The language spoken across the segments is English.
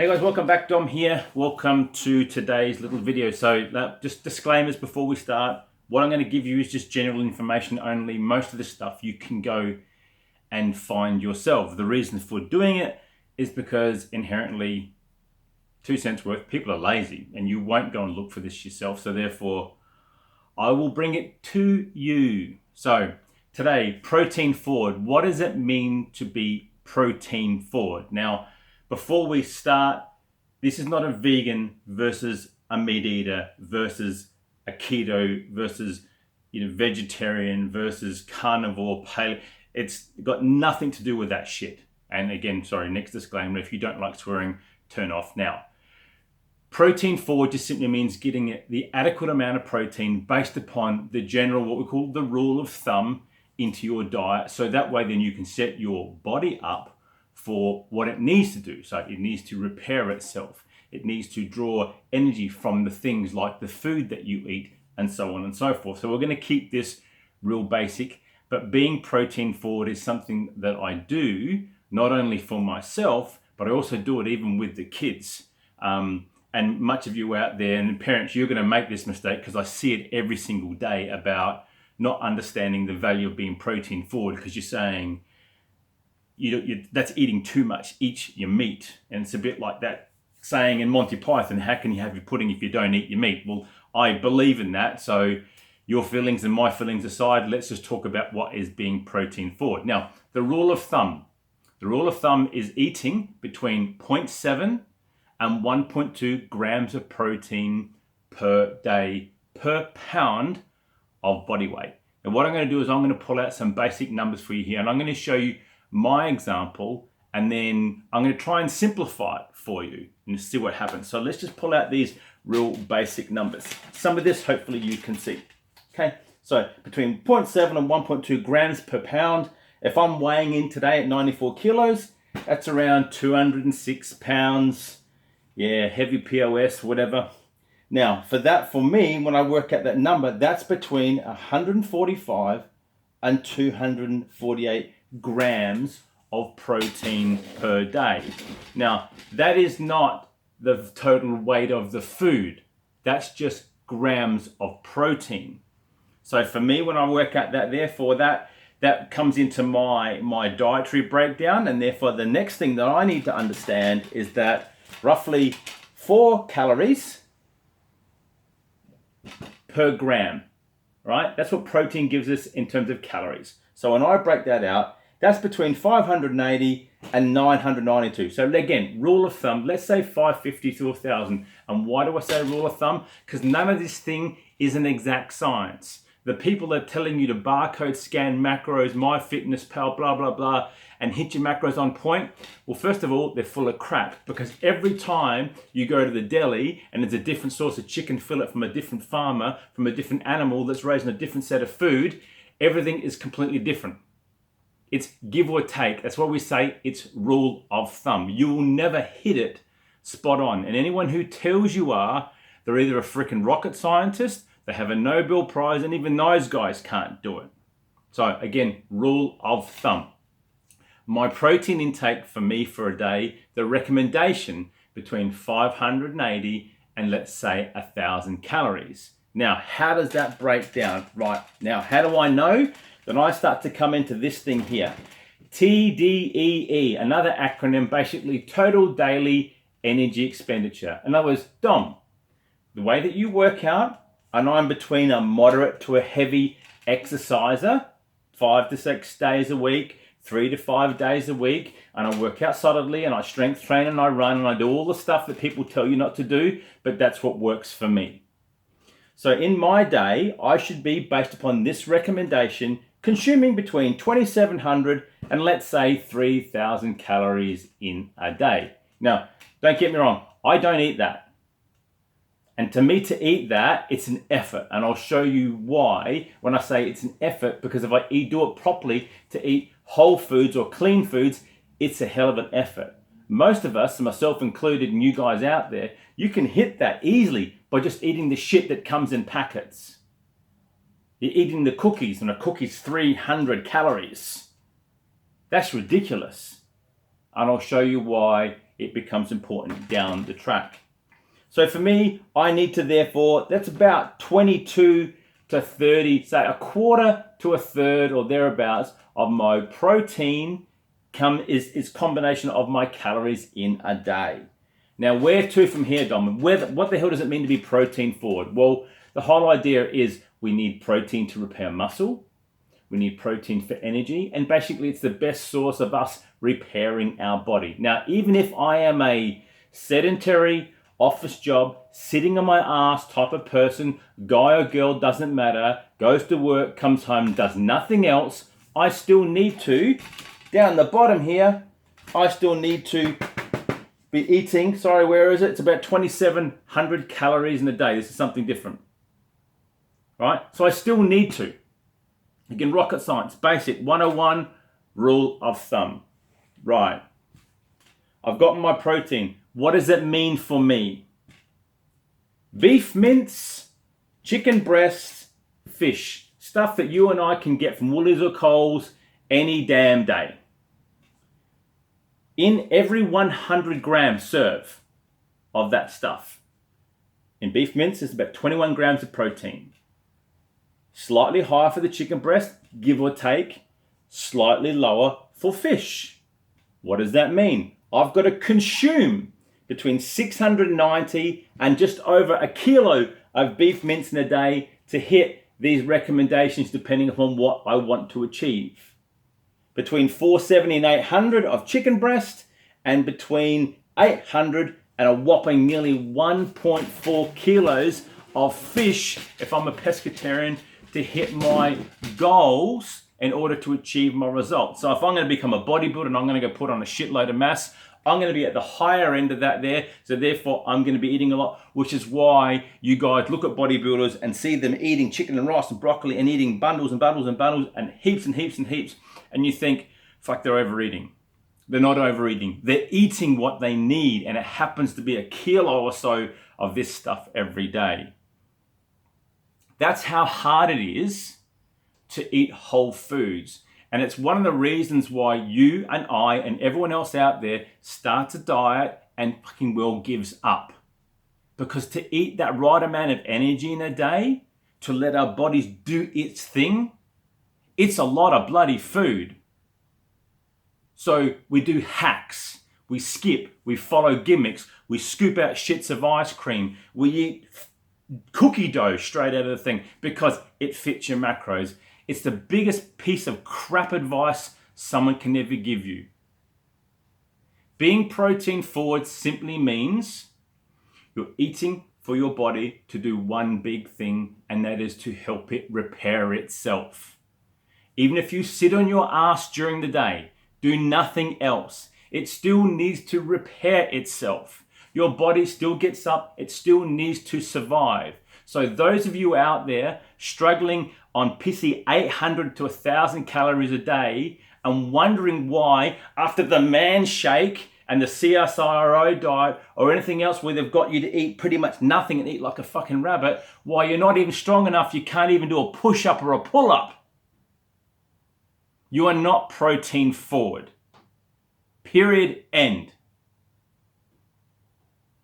Hey guys, welcome back. Dom here. Welcome to today's little video. So just disclaimers before we start. What I'm going to give you is just general information only. Most of this stuff you can go and find yourself. The reason for doing it is because inherently, 2 cents worth, people are lazy and you won't go and look for this yourself. So therefore, I will bring it to you. So today, protein forward. What does it mean to be protein forward? Now, before we start, this is not a vegan versus a meat eater versus a keto versus vegetarian versus carnivore, paleo. It's got nothing to do with that shit. And again, sorry, next disclaimer, if you don't like swearing, turn off now. Protein forward just simply means getting the adequate amount of protein based upon the general, what we call the rule of thumb, into your diet. So that way then you can set your body up for what it needs to do. So it needs to repair itself. It needs to draw energy from the things like the food that you eat and so on and so forth. So we're going to keep this real basic, but being protein forward is something that I do not only for myself, but I also do it even with the kids. And much of you out there and parents, you're going to make this mistake because I see it every single day about not understanding the value of being protein forward, because you're saying, that's eating too much, eat your meat. And it's a bit like that saying in Monty Python, how can you have your pudding if you don't eat your meat? Well, I believe in that. So your feelings and my feelings aside, let's just talk about what is being protein forward. Now, the rule of thumb is eating between 0.7 and 1.2 grams of protein per day per pound of body weight. And what I'm going to do is I'm going to pull out some basic numbers for you here, and I'm going to show you my example, and then I'm going to try and simplify it for you and see what happens. So let's just pull out these real basic numbers. Some of this hopefully you can see. Okay, so between 0.7 and 1.2 grams per pound. If I'm weighing in today at 94 kilos, that's around 206 pounds. Yeah, heavy POS, whatever. Now, for me, when I work out that number, that's between 145 and 248 grams of protein per day. Now, that is not the total weight of the food. That's just grams of protein. So for me, when I work out that, therefore that comes into my dietary breakdown, and therefore the next thing that I need to understand is that roughly 4 calories per gram, right? That's what protein gives us in terms of calories. So when I break that out, that's between 580 and 992. So again, rule of thumb, let's say 550 to 1,000. And why do I say rule of thumb? Because none of this thing is an exact science. The people that are telling you to barcode scan macros, MyFitnessPal, blah, blah, blah, and hit your macros on point, well, first of all, they're full of crap, because every time you go to the deli and there's a different source of chicken fillet from a different farmer, from a different animal that's raised on a different set of food, everything is completely different. It's give or take. That's why we say it's rule of thumb. You will never hit it spot on. And anyone who tells you are, they're either a freaking rocket scientist, they have a Nobel Prize, and even those guys can't do it. So again, rule of thumb. My protein intake for me for a day, the recommendation between 580 and let's say 1,000 calories. Now, how does that break down? Right, now, how do I know? Then I start to come into this thing here. TDEE, another acronym, basically total daily energy expenditure. In other words, Dom, the way that you work out, and I'm between a moderate to a heavy exerciser, 5 to 6 days a week, 3 to 5 days a week, and I work out solidly, and I strength train, and I run, and I do all the stuff that people tell you not to do, but that's what works for me. So in my day, I should be, based upon this recommendation, consuming between 2,700 and let's say 3,000 calories in a day. Now, don't get me wrong, I don't eat that. And to me to eat that, it's an effort. And I'll show you why when I say it's an effort, because if I do it properly, to eat whole foods or clean foods, it's a hell of an effort. Most of us, myself included, and you guys out there, you can hit that easily by just eating the shit that comes in packets. You're eating the cookies, and a cookie's 300 calories. That's ridiculous. And I'll show you why it becomes important down the track. So for me, I need to therefore, that's about 22 to 30, say a quarter to a third or thereabouts of my protein is combination of my calories in a day. Now, where to from here, Dom? What the hell does it mean to be protein forward? Well, the whole idea is we need protein to repair muscle. We need protein for energy. And basically, it's the best source of us repairing our body. Now, even if I am a sedentary office job, sitting on my ass type of person, guy or girl, doesn't matter, goes to work, comes home, does nothing else, I still need to, down the bottom here, I still need to be eating, sorry, where is it? It's about 2,700 calories in a day. This is something different, right? So I still need to. Again, rocket science, basic 101 rule of thumb. Right. I've got my protein. What does it mean for me? Beef mince, chicken breasts, fish. Stuff that you and I can get from Woolies or Coles any damn day. In every 100 gram serve of that stuff, in beef mince, there's about 21 grams of protein. Slightly higher for the chicken breast, give or take, slightly lower for fish. What does that mean? I've got to consume between 690 and just over a kilo of beef mince in a day to hit these recommendations depending upon what I want to achieve. Between 470 and 800 of chicken breast and between 800 and a whopping nearly 1.4 kilos of fish if I'm a pescatarian to hit my goals in order to achieve my results. So if I'm going to become a bodybuilder and I'm going to go put on a shitload of mass, I'm going to be at the higher end of that there. So therefore, I'm going to be eating a lot, which is why you guys look at bodybuilders and see them eating chicken and rice and broccoli and eating bundles and bundles and bundles and heaps and heaps and heaps. And you think, fuck, they're overeating. They're not overeating. They're eating what they need. And it happens to be a kilo or so of this stuff every day. That's how hard it is to eat whole foods. And it's one of the reasons why you and I and everyone else out there starts a diet and fucking well gives up. Because to eat that right amount of energy in a day, to let our bodies do its thing, it's a lot of bloody food. So we do hacks, we skip, we follow gimmicks, we scoop out shits of ice cream, we eat cookie dough straight out of the thing because it fits your macros. It's the biggest piece of crap advice someone can ever give you. Being protein forward simply means you're eating for your body to do one big thing, and that is to help it repair itself. Even if you sit on your ass during the day, do nothing else, it still needs to repair itself. Your body still gets up, it still needs to survive. So those of you out there struggling on pissy 800 to 1,000 calories a day and wondering why after the man shake and the CSIRO diet or anything else where they've got you to eat pretty much nothing and eat like a fucking rabbit, why you're not even strong enough, you can't even do a push-up or a pull-up. You are not protein forward. Period. End.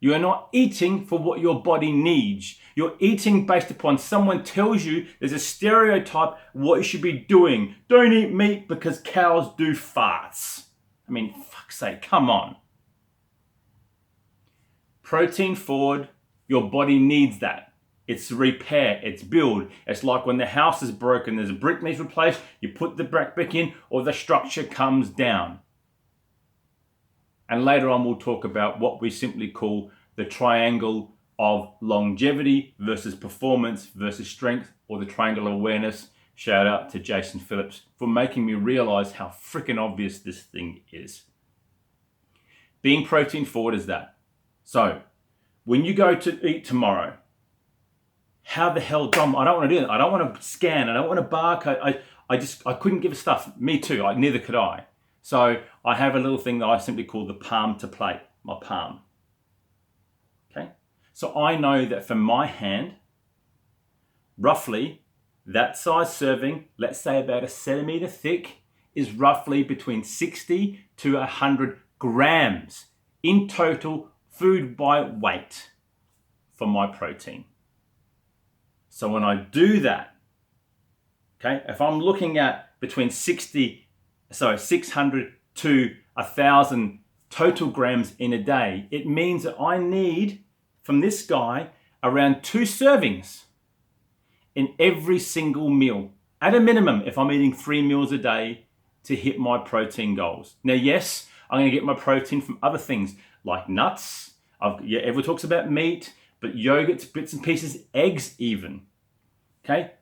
You are not eating for what your body needs. You're eating based upon someone tells you there's a stereotype what you should be doing. Don't eat meat because cows do farts. I mean, fuck's sake, come on. Protein forward, your body needs that. It's repair, it's build. It's like when the house is broken, there's a brick needs replaced, you put the brick back in or the structure comes down. And later on we'll talk about what we simply call the triangle of longevity versus performance versus strength, or the triangle of awareness. Shout out to Jason Phillips for making me realize how freaking obvious this thing is. Being protein forward is that. So when you go to eat tomorrow, how the hell, Dom, I don't want to do that. I don't want to scan. I don't want to barcode. I couldn't give a stuff. Me too. Neither could I. So I have a little thing that I simply call the palm to plate, my palm. Okay. So I know that for my hand, roughly that size serving, let's say about a centimeter thick, is roughly between 60 to 100 grams in total food by weight for my protein. So when I do that, okay, if I'm looking at between 600 to 1,000 total grams in a day, it means that I need from this guy around 2 servings in every single meal, at a minimum, if I'm eating 3 meals a day to hit my protein goals. Now, yes, I'm going to get my protein from other things like nuts. Everyone talks about meat, but yogurt, bits and pieces, eggs even. Okay?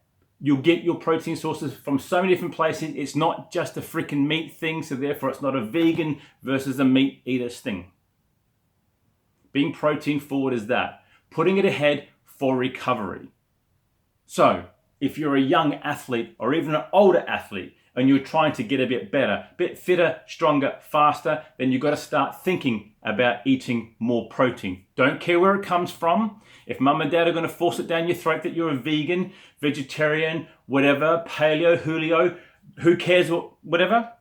You'll get your protein sources from so many different places. It's not just a freaking meat thing, so therefore it's not a vegan versus a meat eater's thing. Being protein forward is that. Putting it ahead for recovery. So, if you're a young athlete or even an older athlete and you're trying to get a bit better, a bit fitter, stronger, faster, then you've got to start thinking about eating more protein. Don't care where it comes from. If mum and dad are going to force it down your throat that you're a vegan, vegetarian, whatever, paleo, Julio, who cares, whatever,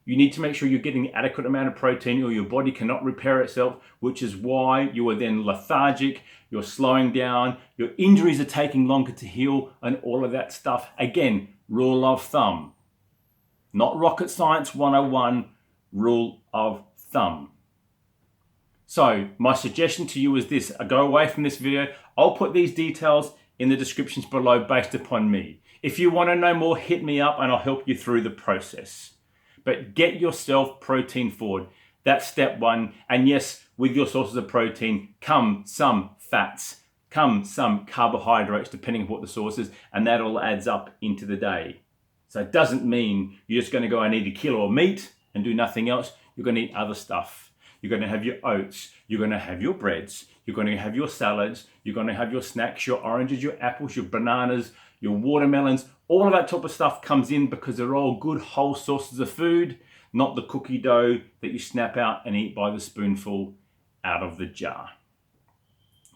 you need to make sure you're getting the adequate amount of protein or your body cannot repair itself, which is why you are then lethargic, you're slowing down, your injuries are taking longer to heal, and all of that stuff. Again, rule of thumb. Not rocket science 101, rule of thumb. So my suggestion to you is this: go away from this video. I'll put these details in the descriptions below based upon me. If you want to know more, hit me up and I'll help you through the process. But get yourself protein forward. That's step one. And yes, with your sources of protein come some fats, come some carbohydrates, depending on what the source is, and that all adds up into the day. So it doesn't mean you're just going to go and eat a kilo of meat and do nothing else. You're going to eat other stuff. You're going to have your oats. You're going to have your breads. You're going to have your salads. You're going to have your snacks, your oranges, your apples, your bananas, your watermelons. All of that type of stuff comes in because they're all good whole sources of food, not the cookie dough that you snap out and eat by the spoonful out of the jar.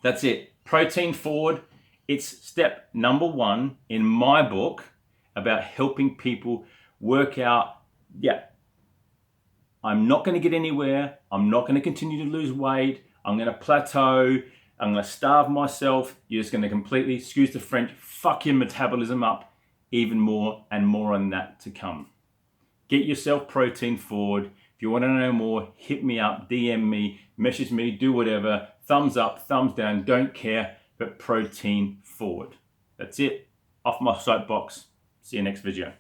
That's it. Protein forward. It's step number one in my book about helping people work out, I'm not going to get anywhere. I'm not going to continue to lose weight. I'm going to plateau. I'm going to starve myself. You're just going to completely, excuse the French, fuck your metabolism up even more, and more on that to come. Get yourself protein forward. If you want to know more, hit me up, DM me, message me, do whatever. Thumbs up, thumbs down, don't care, but protein forward. That's it. Off my soapbox. See you next video.